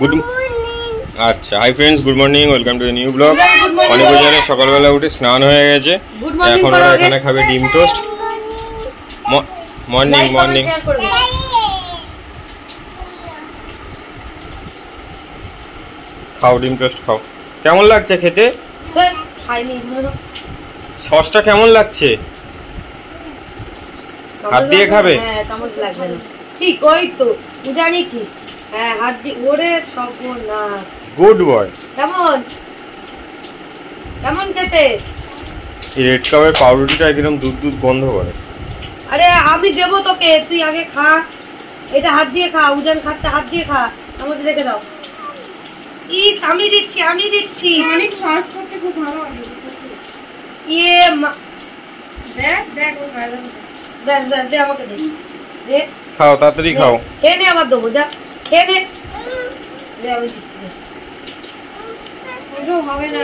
Good আচ্ছা, hi friends, good morning, welcome to the new blog. অনেক জানে সকালবেলা উঠে স্নান হয়ে গেছে, এখন ওরা এখানে খাবে ডিম টোস্ট। Morning morning. খাও ডিম টোস্ট খাও। কেমন লাগছে খেতে? সসটা কেমন লাগছে? হাত দিয়ে খাবে? হ্যাঁ, চামচ লাগবে না। ঠিক ওই তো উজানি ঠিক। হ্যাঁ, হাত দিয়ে ওরে সর্বনাশ। Good boy. কেমন কেমন খেতে? এই রেড কাপের পাউরুটিটা একদম দুধ দুধ গন্ধ করে। আরে আমি দেবো তোকে, তুই আগে খা। এটা হাত দিয়ে খা, উজান খাচ্ছে হাত দিয়ে খা। চামচ রেখে দাও। ইস, আমি দিচ্ছি। অনেক সার্ভ করতে খুব ভালো লাগে। ইয়ে দেখ ও ভালো। দে আমাকে দে। খাও তাড়াতাড়ি খাও। খেয়ে নে, আবার দেবো, যা খেয়ে নে। আমি দিচ্ছি। ওসব হবে না।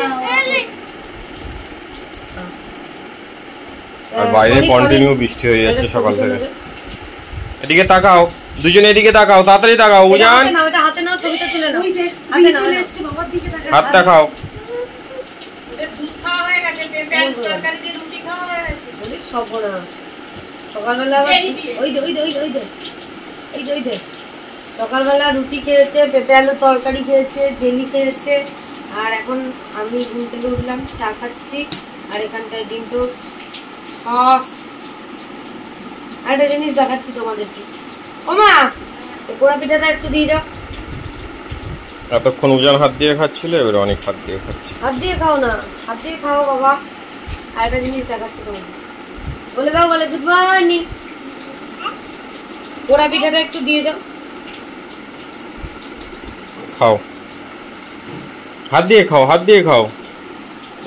আর বাইরে কন্টিনিউ বৃষ্টি হয়ে যাচ্ছে সকাল থেকে। এদিকে তাকাও, দুজনে এদিকে তাকাও, তাড়াতাড়ি তাকাও। উজান হাতে নাও, ছবিটা তুলে নাও। হাতে চলে এসেছে, বাবার দিকে তাকা। হাতটা খাও। দুধ খাওয়া হয়ে গেছে, পেঁপে আর তরকারি দিয়ে রুটি খাওয়া হয়ে গেছে। বলি সবনা সকালবেলা ওই দে সকালবেলা রুটি খেয়েছে, পেঁপে আলু তরকারি খেয়েছে, জেলি খেয়েছে। আর এখন আমি ঘুম থেকে উঠলাম, চা খাচ্ছি। আর এখানটায় ডিম টোস্ট, সস। আর একটা জিনিস দেখাচ্ছি তোমাদেরকে। ও মা, পোড়া পিঠাটা একটু দিয়ে দাও। এতক্ষণ উজান হাত দিয়ে খাচ্ছিল, এবারে অনেক হাত দিয়ে খাচ্ছে। হাত দিয়ে খাও না, হাত দিয়ে খাও বাবা। আর একটা জিনিস দেখাচ্ছি তোমাদের, বলে দাও, বলে গুড মর্নিং। পোড়া পিঠাটা একটু দিয়ে দাও। খাও, হাত দিয়ে খাও, হাত দিয়ে খাও।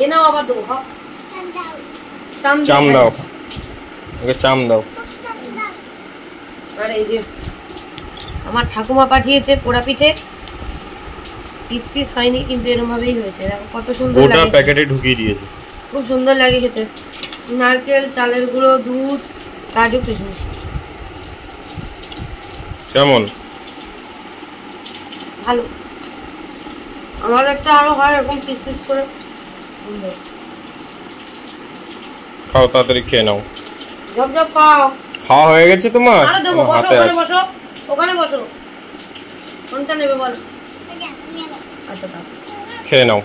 এ নাও, আবার দেবো, খাও। চাম দাও, ওকে চাম দাও। আর এই যে আমার ঠাকুমা পাঠিয়েছে পোড়া পিঠে, পিস পিস হয়নি কিন্তু এরকম ভাবেই হয়েছে। দেখো কত সুন্দর লাগে, গোটা প্যাকেটে ঢুকিয়ে দিয়েছে। খুব সুন্দর লাগে খেতে। নারকেল, চালের গুঁড়ো, দুধ, কাজু কিশমিশ। কেমন? ভালো। আমার একটা আরো হয় এরকম পিস পিস করে। সুন্দর। খাও, তাড়াতাড়ি খেয়ে নাও। ঝপঝপ খাও। খাওয়া হয়ে গেছে তোমার? আরো দেবো, বসো, হাতে ওখানে আছে। বসো, ওখানে বসো। কোনটা নেবে বল? আচ্ছা দাও। খেয়ে নাও।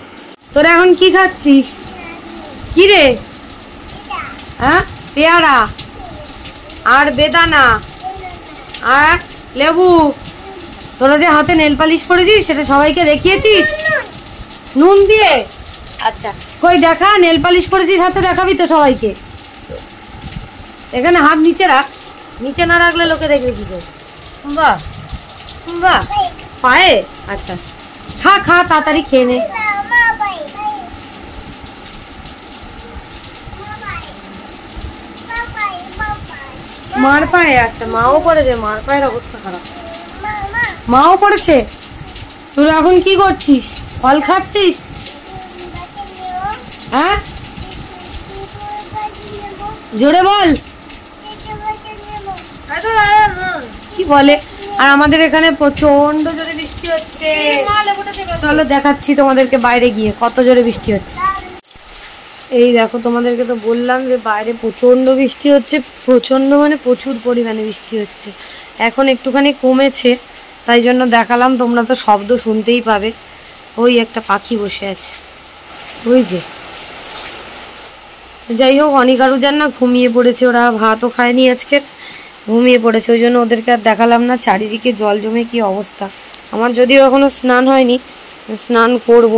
তোরা এখন কি খাচ্ছিস? কি রে? হ্যাঁ, পেয়ারা আর বেদানা আর লেবু। তোরা যে হাতে নেল পালিশ করেছিস সেটা সবাইকে দেখিয়েছিস নুন দিয়ে? আচ্ছা, কই দেখা, নেল পালিশ করেছিস হাতে, দেখাবি তো সবাইকে। এখানে হাত নিচে রাখ, নিচে না রাখলে লোকে দেখবে কি করে। বাহ বাহ, পায়ে। আচ্ছা, খা খা, তাড়াতাড়ি খেয়ে নে। মার পায়ে? আচ্ছা, মাও পড়েছে, মার পায়ের অবস্থা খারাপ। মাও পড়েছে। তোরা এখন কি করছিস? ফল খাচ্ছিস? হ্যাঁ, জোরে বল। কি বলে? আর আমাদের এখানে প্রচন্ড জোরে বৃষ্টি হচ্ছে। চলো দেখাচ্ছি তোমাদেরকে বাইরে গিয়ে কত জোরে বৃষ্টি হচ্ছে। এই দেখো, তোমাদেরকে তো বললাম যে বাইরে প্রচন্ড বৃষ্টি হচ্ছে। প্রচন্ড মানে প্রচুর পরিমাণে বৃষ্টি হচ্ছে। এখন একটুখানি কমেছে, তাই জন্য দেখালাম। তোমরা তো শব্দ শুনতেই পাবে। ওই একটা পাখি বসে আছে, ওই যে। যাই হোক, অনিক আর উজান না ঘুমিয়ে পড়েছে। ওরা ভাতও খায়নি আজকে, ঘুমিয়ে পড়েছে। ওই জন্য ওদেরকে আর দেখালাম না। চারিদিকে জল জমে কি অবস্থা। আমার যদিও এখনো স্নান হয়নি, স্নান করব।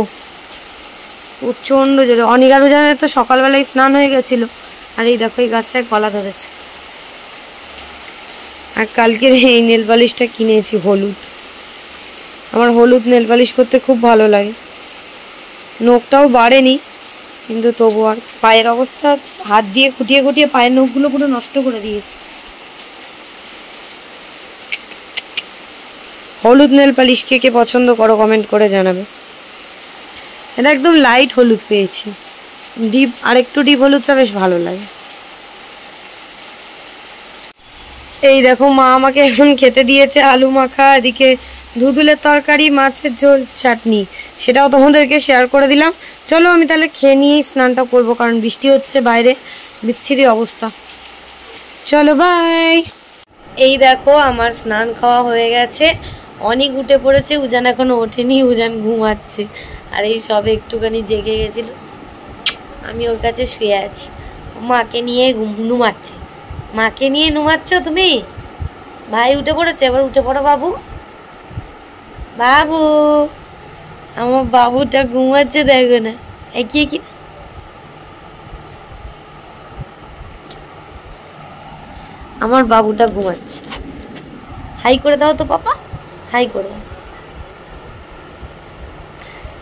প্রচণ্ড জোরে। অনিক আর উজানের তো সকালবেলায় স্নান হয়ে গেছিলো। আর এই দেখো, এই গাছটায় কলা ধরেছে। আর কালকের এই নেল পালিশটা কিনেছি, হলুদ। আমার হলুদ নেল পালিশ করতে খুব ভালো লাগে। নখটাও বাড়েনি, কিন্তু তবু। আর পায়ের অবস্থা, হাত দিয়ে খুঁটিয়ে খুঁটিয়ে পায়ের নখগুলো পুরো নষ্ট করে দিয়েছে। হলুদ নেল পালিশ কে কে পছন্দ করো কমেন্ট করে জানাবে। এটা একদম লাইট হলুদ পেয়েছি, ডিপ আর একটু ডিপ হলুদটা বেশ ভালো লাগে। এই দেখো, মা আমাকে এখন খেতে দিয়েছে আলু মাখা, এদিকে ধুদুলের তরকারি, মাছের ঝোল, চাটনি, সেটাও তোমাদেরকে শেয়ার করে দিলাম। চলো আমি তাহলে খেয়ে নিয়েই স্নানটা করবো, কারণ বৃষ্টি হচ্ছে বাইরে, বিচ্ছিরি অবস্থা। চলো বাই। এই দেখো আমার স্নান খাওয়া হয়ে গেছে, অনেক উঠে পড়েছে, উজান এখনো ওঠেনি, উজান ঘুমাচ্ছে। আর এই সবে একটুখানি জেগে গেছিল, আমি ওর কাছে শুয়ে আছি, মাকে নিয়ে নুমাচ্ছে। মাকে নিয়ে নুমাচ্ছ তুমি? ভাই উঠে পড়েছে, এবার উঠে পড়ো বাবু। বাবু, আমার বাবুটা ঘুমাচ্ছে, দেখো না। কি আমার বাবুটা ঘুমাচ্ছে। হাই করে দাও তো পাপা, হাই করে দাও।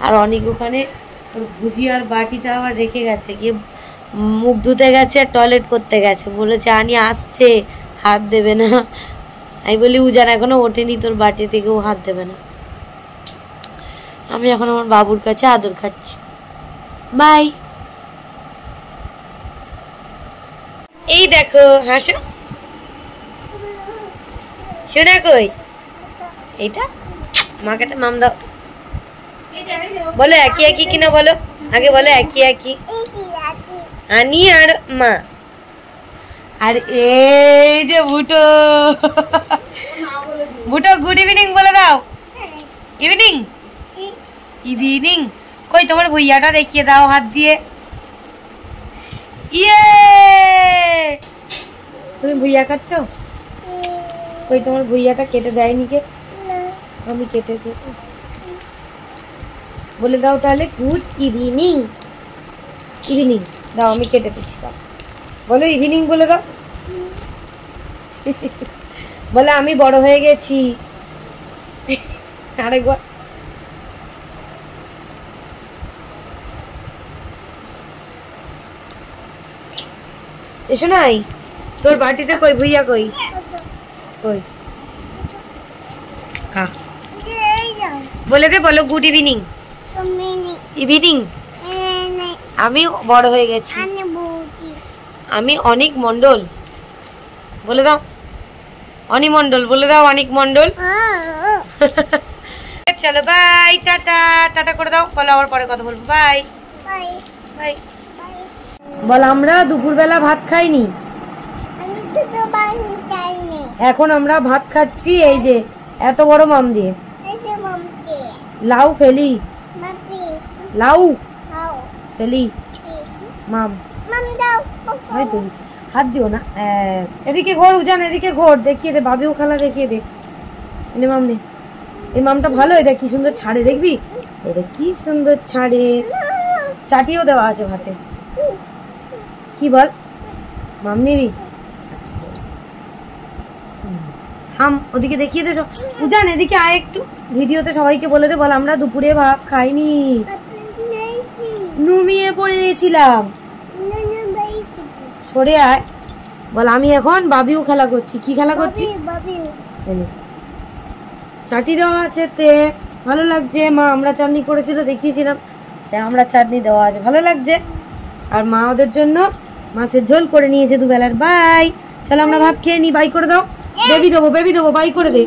আর অনেক ওখানে ভুজিয়ার বাটিটা আবার রেখে গেছে, গিয়ে মুখ ধুতে গেছে আর টয়লেট করতে গেছে, বলেছে আনি আসছে, হাত দেবে না। আমি বলি উজান এখনো ওঠেনি, তোর বাটি থেকেও হাত দেবে না। আমি এখন আমার বাবুর কাছে আদর খাচ্ছি। বাই। এই দেখো হাসো, শোনা কই এইটা, মাকে একটা মাম দাও। বলো একই একই কিনা বলো, আগে বলো একই একই। আনি আর মা। আর এই যে বুটো, বুটো গুড ইভিনিং বলে দাও। Evening evening. কই তোমার ভুইয়াটা দেখিয়ে দাও হাত দিয়ে। ইয়ে, তুমি ভুইয়া খাচ্ছ? কই তোমার ভুইয়াটা কেটে দেয়নি কে? আমি কেটে দেবো। বলে দাও তাহলে গুড ইভিনিং। ইভিনিং দাও, আমি কেটে দিচ্ছি, দাও বলো ইভিনিং বলে দাও। বলে আমি বড় হয়ে গেছি। আরেকবার। এসো নাই, তোর বাটিতে কই ভুইয়া কই? কই বলে দে, বলো গুড ইভিনিং। ইভিনিং। আমি বড় হয়ে গেছি, আমি অনিক মন্ডল। বলে দাও অনি মন্ডল, বলে দাও অনিক মন্ডল। চলো বাই, টাটা। টাটা করে দাও, বলো আবার পরে কথা বলবো। Bye bye. বল আমরা দুপুরবেলা ভাত খাইনি, এখন আমরা ভাত খাচ্ছি। এই যে এত বড় মাম দিয়ে লাউ ফেলি, লাউ ফেলি মাম। হয়তো হাত দিও না, এদিকে ঘোর উজান, এদিকে ঘোর, দেখিয়ে দে, বাবিও খালা দেখিয়ে দে। এনে মাম নে, এই মামটা ভালো, এটা কি সুন্দর ছাড়ে, দেখবি এটা কি সুন্দর ছাড়ে। চাটিও দেওয়া আছে ভাতে। কি বল মাম নিবি? আচ্ছা হাম, ওদিকে দেখিয়ে দে। উজান এদিকে আয় একটু, ভিডিওতে সবাইকে বলে দে, বল আমরা দুপুরে ভাত খাইনি, নুমিয়ে পড়েছিলাম। সরে আয়, বল আমি এখন বাবিও খেলা করছি। কি খেলা করছি? চাটনি দেওয়া আছে তে, ভালো লাগছে। মা আমরা চাটনি করেছিল, দেখিয়েছিলাম, সে আমরা চাটনি দেওয়া আছে, ভালো লাগছে। আর মা ওদের জন্য মাছের ঝোল করে নিয়েছে দুবেলার। বাই, চলো আমরা ভাত খেয়ে নি। বাই করে দাও, বেবি দেবো, বেবি দেবো, বাই করে দে,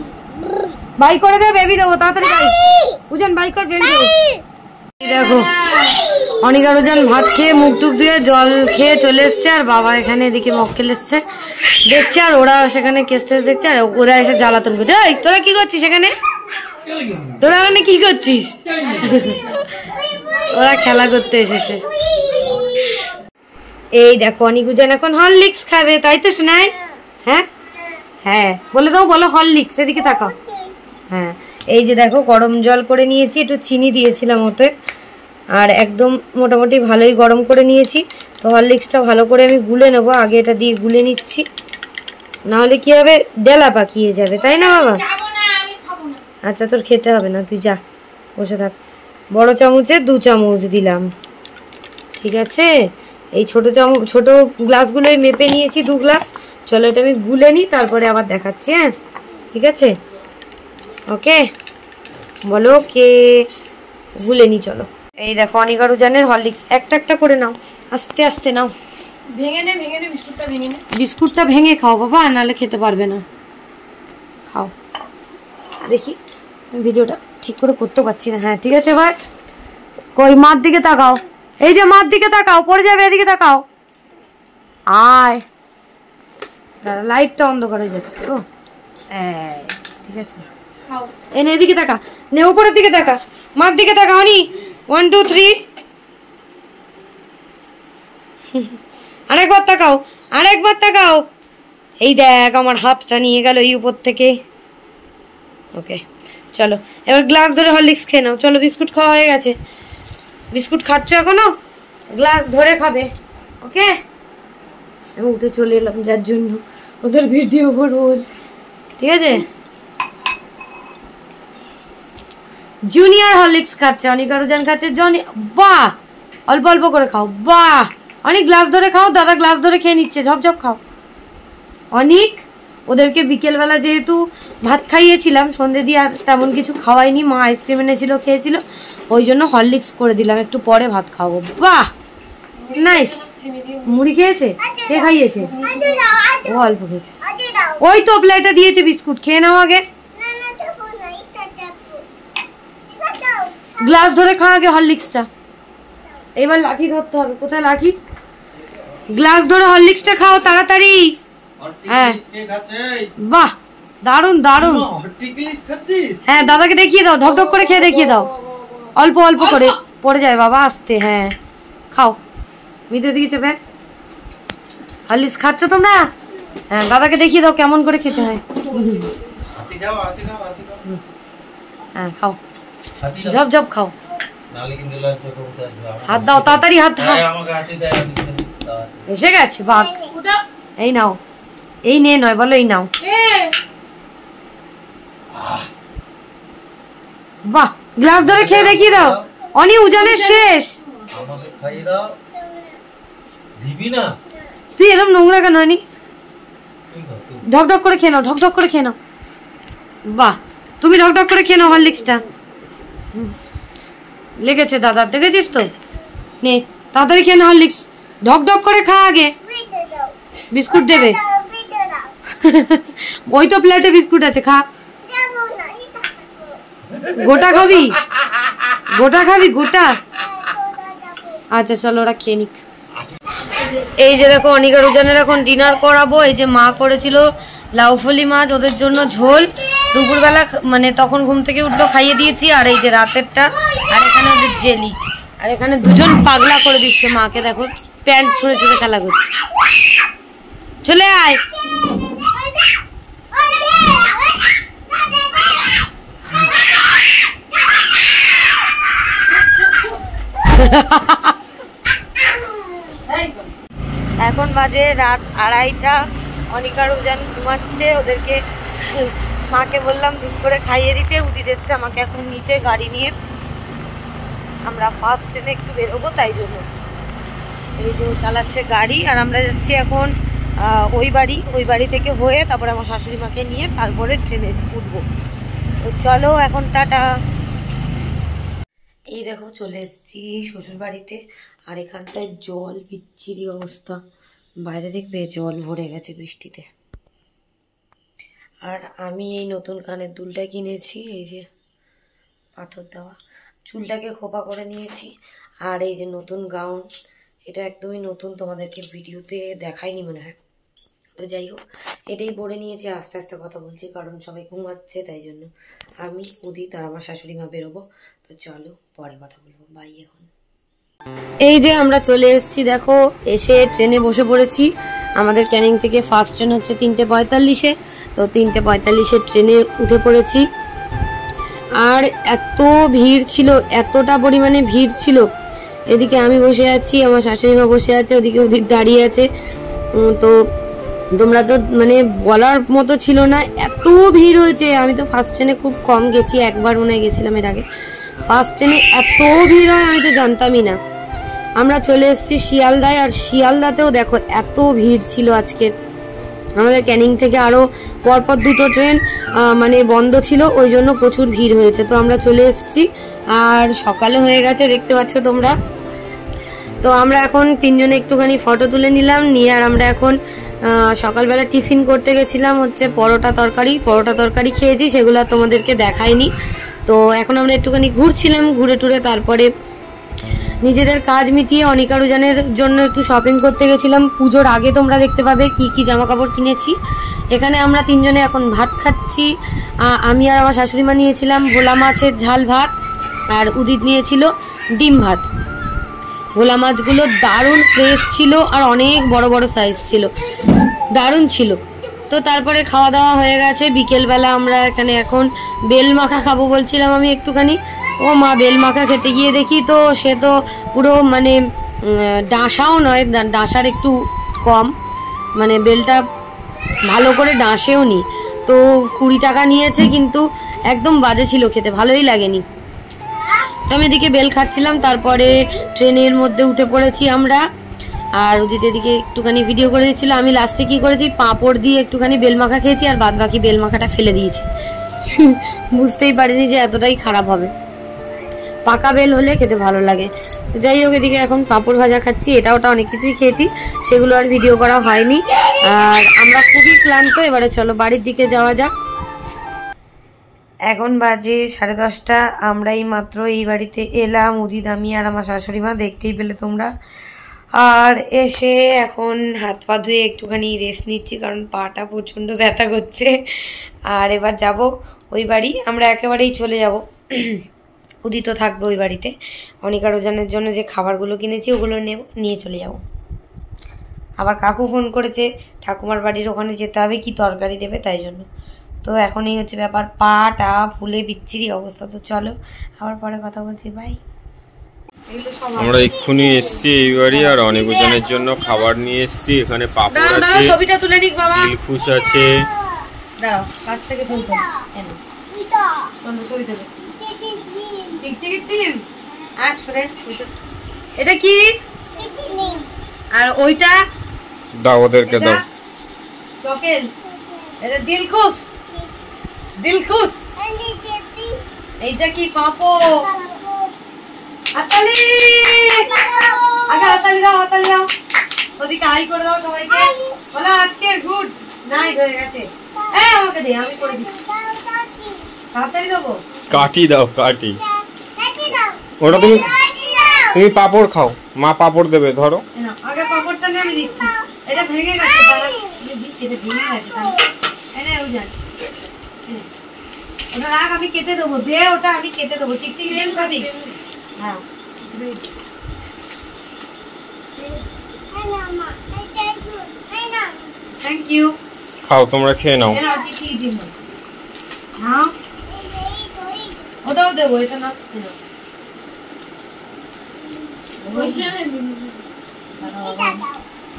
বাই করে দে, বেবি দেবো, তাড়াতাড়ি বাই। উজান বাই কর, বেবি দেবো। দেখো অনিক আর উজান ভাত খেয়ে মুখ টুক ধুয়ে জল খেয়ে চলে এসছে, আর বাবা এখানে এদিকে মক্কেল এসছে দেখছে, আর ওরা সেখানে কেস টেস দেখছে, আর ওরা এসে জ্বালাতন করছে। এই তোরা কি করছিস এখানে? তোরা মানে কি করছিস? ওরা খেলা করতে এসেছে। এই দেখো অনিক উজান এখন হরলিক্স খাবে, তাই তো শোনাই? হ্যাঁ হ্যাঁ বলে দাও, বলো হরলিক্স, এদিকে তাকাও। হ্যাঁ এই যে দেখো গরম জল করে নিয়েছি, একটু চিনি দিয়েছিলাম ওতে, আর একদম মোটামুটি ভালোই গরম করে নিয়েছি। তো হরলিক্সটা ভালো করে আমি গুলে নেবো, আগে এটা দিয়ে গুলে নিচ্ছি, নাহলে কি হবে, ডেলা পাকিয়ে যাবে, তাই না বাবা? আচ্ছা তোর খেতে হবে না, তুই যা বসে থাক। বড় চামচে 2 চামচ দিলাম, ঠিক আছে? এই ছোট গ্লাসগুলোই মেপে নিয়েছি, 2 গ্লাস। চলো এটা আমি গুলে নিই, তারপরে আবার দেখাচ্ছি। হ্যাঁ ঠিক আছে, ওকে বলো কে গুলে নি। চলো এই দেখো অনিক আর উজানের হরলিক্স, একটা একটা করে নাও, আস্তে আস্তে নাও। ভেঙে নে বিস্কুটটা ভেঙে নে। বিস্কুটটা ভেঙে খাও বাবা, নাহলে খেতে পারবে না। খাও দেখি, ভিডিওটা ঠিক করে করতে পারছি না। হ্যাঁ ঠিক আছে ভাই, কই মার দিকে তাকাও, এই যে মার দিকে তাকাও, পড়ে যাবে, এদিকে তাকাও, আয়। দাঁড়া, লাইটটা অন্ধকার হয়ে যাচ্ছে তো। ঠিক আছে, এনে এদিকে তাকা, নে উপরের দিকে তাকা, মার দিকে তাকা, অনি 1 2 3। আরেকবার তাকাও, আরেকবার তাকাও। এই দেখ আমার হাতটা নিয়ে গেল এই উপর থেকে। ওকে চলো এবার গ্লাস ধরে হরলিক্স খেয়ে নাও। চলো, বিস্কুট খাওয়া হয়ে গেছে। বিস্কুট খাচ্ছ এখনো? গ্লাস ধরে খাবে। ওকে, আমি উঠে চলে এলাম যার জন্য ওদের ভিডিও করবো। ঠিক আছে, জুনিয়র হরলিক্স খাচ্ছে, অনিকা রোজান খাচ্ছে। বাহ, অল্প অল্প করে খাও। বাহ, অনেক গ্লাস ধরে খাও, দাদা গ্লাস ধরে খেয়ে নিচ্ছে, ঝপঝপ খাও। অনেক ওদেরকে বিকেলবেলা যেহেতু ভাত খাইয়েছিলাম, সন্ধে দিয়ে আর তেমন কিছু খাওয়াইনি, মা আইসক্রিম এনেছিল, খেয়েছিল, ওই জন্য হরলিক্স করে দিলাম, একটু পরে ভাত খাবো। বাহ নাইস। মুড়ি খেয়েছে? কে খাইয়েছে? ও অল্প খেয়েছে। ওই তো প্লেটে দিয়েছে বিস্কুট, খেয়ে নাও আগে। গ্লাস ধরে খাও আগে হরলিক্সটা। এবার লাঠি ধরতে হবে। কোথায় লাঠি? গ্লাস ধরে হরলিক্সটা খাও তাড়াতাড়ি। হ্যাঁ বাহ, দারুন দারুন। হ্যাঁ দাদাকে দেখিয়ে দাও, ঢকঢক করে খেয়ে দেখিয়ে দাও, অল্প অল্প করে, পড়ে যায় বাবা, আস্তে। হ্যাঁ খাও, মিদের দিকে চেপে। হরলিক্স খাচ্ছ তোমরা? হ্যাঁ দাদাকে দেখিয়ে দাও কেমন করে খেতে হয়। হ্যাঁ খাও, ঝপ ঝপ খাও। হাত দাও তাড়াতাড়ি, হাত দাও। এসে গেছে বাঘ। এই নাও, এই নে, নয় বলো এই নাও। বাহ, গ্লাস ধরে খেয়ে দেখিয়ে দাও। অনি উজানের শেষ। তুই এরকম নোংরা কেন? অনি ঢকঢক করে খেয়ে নাও, ঢকঢক করে খেয়ে নাও। বাহ, তুমি ঢকঢক করে খেয়ে নাও হরলিক্সটা। লেগেছে দাদা, দেখেছিস তো? নে তাড়াতাড়ি খেয়ে নাও হরলিক্স, ঢকঢক করে খা আগে। বিস্কুট দেবে? ওই তো প্লেটে বিস্কুট আছে, খা। গোটা খাবি? গোটা খাবি? গোটা? আচ্ছা চলো ওরা খেয়ে নিক। এই যে দেখো অনিকা রোজানের এখন ডিনার করাবো। এই যে মা করেছিল লাউফলি মাছ ওদের জন্য ঝোল, দুপুরবেলা মানে তখন ঘুম থেকে উঠলো, খাইয়ে দিয়েছি। আর এই যে রাতেরটা, আর এখানে ওদের জেলি, আর এখানে দুজন পাগলা করে দিচ্ছে মাকে। দেখো প্যান্ট ছুঁড়ে ছুঁড়ে খেলা করছে। চলে আয়। এখন বাজে রাত 2:30। অনিকা রোজান ঘুমাচ্ছে। ওদেরকে মাকে বললাম দুধ করে খাইয়ে দিতে, উদিত এসছে আমাকে এখন নিতে গাড়ি নিয়ে। আমরা ফার্স্ট ট্রেনে একটু বেরোবো, তাই জন্য এই যে চালাচ্ছে গাড়ি। আর আমরা যাচ্ছি এখন ওই বাড়ি থেকে হয়ে তারপরে আমার শাশুড়ি মাকে নিয়ে তারপরে ট্রেনে উঠবো। তো চলো এখন টাটা। এই দেখো চলে এসেছি শ্বশুর বাড়িতে। আর এখানটায় জল, বিচ্ছিরি অবস্থা, বাইরে দেখবে জল ভরে গেছে বৃষ্টিতে। আর আমি এই নতুন কানের দুলটা কিনেছি, এই যে পাথর দেওয়া, চুলটাকে খোপা করে নিয়েছি। আর এই যে নতুন গাউন, এটা একদমই নতুন, তোমাদেরকে ভিডিওতে দেখাইনি মনে হয়। তো যাই হোক, এটাই পরে নিয়েছি। আস্তে আস্তে কথা বলছি কারণ সবাই ঘুমাচ্ছে, তাই জন্য। আমি উদিত আর আমার শাশুড়ি মা বেরোবো। তো চলো পরে কথা বলবো, বাই। এখন এই যে আমরা চলে এসেছি, দেখো এসে ট্রেনে বসে পড়েছি। আমাদের ক্যানিং থেকে ফার্স্ট ট্রেন হচ্ছে 3:45-এ। তো 3:45-এর ট্রেনে উঠে পড়েছি। আর এত ভিড় ছিল, এতটা পরিমাণে ভিড় ছিল। এদিকে আমি বসে আছি, আমার শাশুড়ি মা বসে আছে, ওদিকে ওদিক দাঁড়িয়ে আছে। তো তোমরা তো মানে বলার মতো ছিল না, এত ভিড় হয়েছে। আমি তো ফার্স্ট ট্রেনে খুব কম গেছি, একবার মনে গেছিলাম এর আগে। ফার্স্ট ট্রেনে এত ভিড় হয় আমি তো জানতামই না। আমরা চলে এসেছি শিয়ালদায়। আর শিয়ালদাতেও দেখো এত ভিড় ছিল আজকের। আমাদের ক্যানিং থেকে আরও পরপর 2টো ট্রেন মানে বন্ধ ছিল, ওই জন্য প্রচুর ভিড় হয়েছে। তো আমরা চলে এসেছি, আর সকালে হয়ে গেছে দেখতে পাচ্ছ তোমরা। তো আমরা এখন 3 জনে একটুখানি ফটো তুলে নিলাম, নিয়ে আর আমরা এখন সকালবেলা টিফিন করতে গেছিলাম হচ্ছে পরোটা তরকারি খেয়েছি, সেগুলো তোমাদেরকে দেখাইনি। তো এখন আমরা একটুখানি ঘুরছিলাম, ঘুরে টুরে তারপরে নিজেদের কাজ মিটিয়ে অনিকারুজানের জন্য একটু শপিং করতে গেছিলাম। পুজোর আগে তোমরা দেখতে পাবে কি কি জামা কাপড় কিনেছি। এখানে আমরা তিনজনে এখন ভাত খাচ্ছি। আমি আর আমার শাশুড়ি মা নিয়েছিলাম ভোলা মাছের ঝাল ভাত, আর উদিত নিয়েছিল ডিম ভাত। ভোলা মাছগুলো দারুণ ফ্রেশ ছিল আর অনেক বড় বড় সাইজ ছিল, দারুণ ছিল। তো তারপরে খাওয়া দাওয়া হয়ে গেছে। বিকেলবেলা আমরা এখানে এখন বেল মাখা খাবো বলছিলাম আমি একটুখানি। ও মা, বেল মাখা খেতে গিয়ে দেখি তো সে তো পুরো মানে ডাঁসাও নয়, ডাঁসার একটু কম, মানে বেলটা ভালো করে ডাঁসেও নি। তো 20 টাকা নিয়েছে, কিন্তু একদম বাজে ছিল খেতে, ভালোই লাগেনি। তো আমি এদিকে বেল খাচ্ছিলাম, তারপরে ট্রেনের মধ্যে উঠে পড়েছি আমরা। আর উদিত এদিকে একটুখানি ভিডিও করে দিচ্ছিল। আমি লাস্টে কি করেছি, পাঁপড় দিয়ে একটুখানি বেল মাখা খেয়েছি, আর বাদ বাকি বেল মাখাটা ফেলে দিয়েছি। বুঝতেই পারিনি যে এতটাই খারাপ হবে। পাকা বেল হলে খেতে ভালো লাগে। যাই হোক, এদিকে এখন পাঁপড় ভাজা খাচ্ছি। এটা ওটা অনেক কিছুই খেয়েছি, সেগুলো আর ভিডিও করা হয়নি। আর আমরা খুবই ক্লান্ত। এবারে চলো বাড়ির দিকে যাওয়া যাক। এখন বাজে 10:30। আমরা এই মাত্র এই বাড়িতে এলাম, উদিত, আমি আর আমার শাশুড়ি মা, দেখতেই পেলে তোমরা। আর এসে এখন হাত পা ধুয়ে একটুখানি রেস্ট নিচ্ছি, কারণ পাটা প্রচণ্ড ব্যথা করছে। আর এবার যাব ওই বাড়ি, আমরা একেবারেই চলে যাব। উদিত থাকবে ওই বাড়িতে। অনিকারুজানের জন্য যে খাবারগুলো কিনেছি ওগুলো নিয়ে চলে যাব। আবার কাকু ফোন করেছে, ঠাকুমার বাড়ির ওখানে যেতে হবে, কি তরকারি দেবে তাই জন্য। তো এখন এই হচ্ছে ব্যাপার, পাটা ফুলে বিচ্ছিরি অবস্থা। তো চলো আবার পরে কথা বলছি, বাই। আমরা এক্ষুনি এসছি এই বাড়ি, আর অনিকারুজানের জন্য খাবার নিয়ে এসছি। এখানে পাপড় আছে, ছবিটা তুলে নিক বাবা, দিলখুশ আছে। দাঁড়াও, কাছ থেকে ছবি তুলো, ছবি তুলো। এটা কি? আর ওইটা দাও, ওদেরকে দাও। চকেল, এটা দিলখুশ, দিলখুশ। এইটা কি? পাপড়। হাততালি, আগে হাততালি দাও, হাততালি দাও। ওদিকে হাই করে দাও সবাইকে, বলো আজকে গুড নাইট হয়ে গেছে। আমাকে দে, আমি করে দিচ্ছি। হাততালি দেবো? কাটি দাও, কাটি। ওটা তুমি পাপড় খাও, মা পাপড় দেবে, ধরো। আগে পাপড়টা নিয়ে আমি দিচ্ছি। এটা ভেঙে গেছে, দাঁড়া দিচ্ছি। এটা ভেঙে গেছে, ওটা রাখ, আমি কেটে দেবো। দে ওটা, আমি কেটে দেবো। টিকটিকি বেল খাবি? হ্যাঁ, থ্যাংক ইউ। খাও, তোমরা খেয়ে নাও। ওটাও দেবো, এটা না।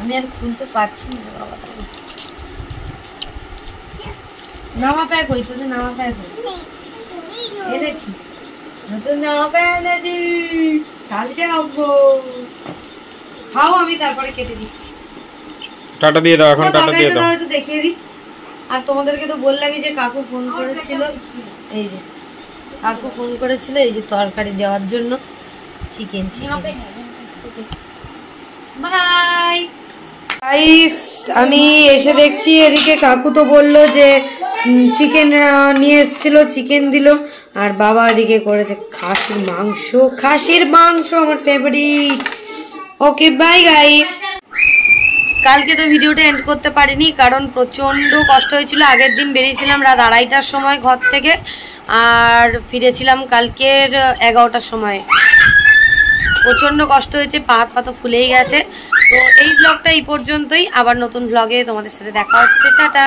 আমি আর খুলতে পারছি না বাবা। নামা প্যাক হয়েছে, নামা প্যাক এনেছি, নতুন নামা প্যাক এনেছি, কালকে আনবো। খাও, আমি তারপরে কেটে দিচ্ছি। টাটা দিয়ে দাও, এখন টাটা দিয়ে দাও। একটু দেখিয়ে দিই। আর তোমাদেরকে তো বললামই যে কাকু ফোন করেছিল। এই যে কাকু ফোন করেছিল এই যে তরকারি দেওয়ার জন্য, চিকেন। বাই গাইস, আমি এসে দেখছি এদিকে কাকু তো বললো যে চিকেন নিয়ে এসেছিল, চিকেন দিল। আর বাবা এদিকে করেছে খাসির মাংস। খাসির মাংস আমার ফেভারিট। Okay bye guys. কালকে তো ভিডিওটা এন্ড করতে পারিনি, কারণ প্রচণ্ড কষ্ট হয়েছিল। আগের দিন বেরিয়েছিলাম রাত 2:30টার সময় ঘর থেকে, আর ফিরেছিলাম কালকের 11টার সময়। প্রচণ্ড কষ্ট হয়েছে, পা হাত পা তো ফুলেই গেছে। তো এই ব্লগটা এই পর্যন্তই। আবার নতুন ব্লগে তোমাদের সাথে দেখা হচ্ছে। টাটা।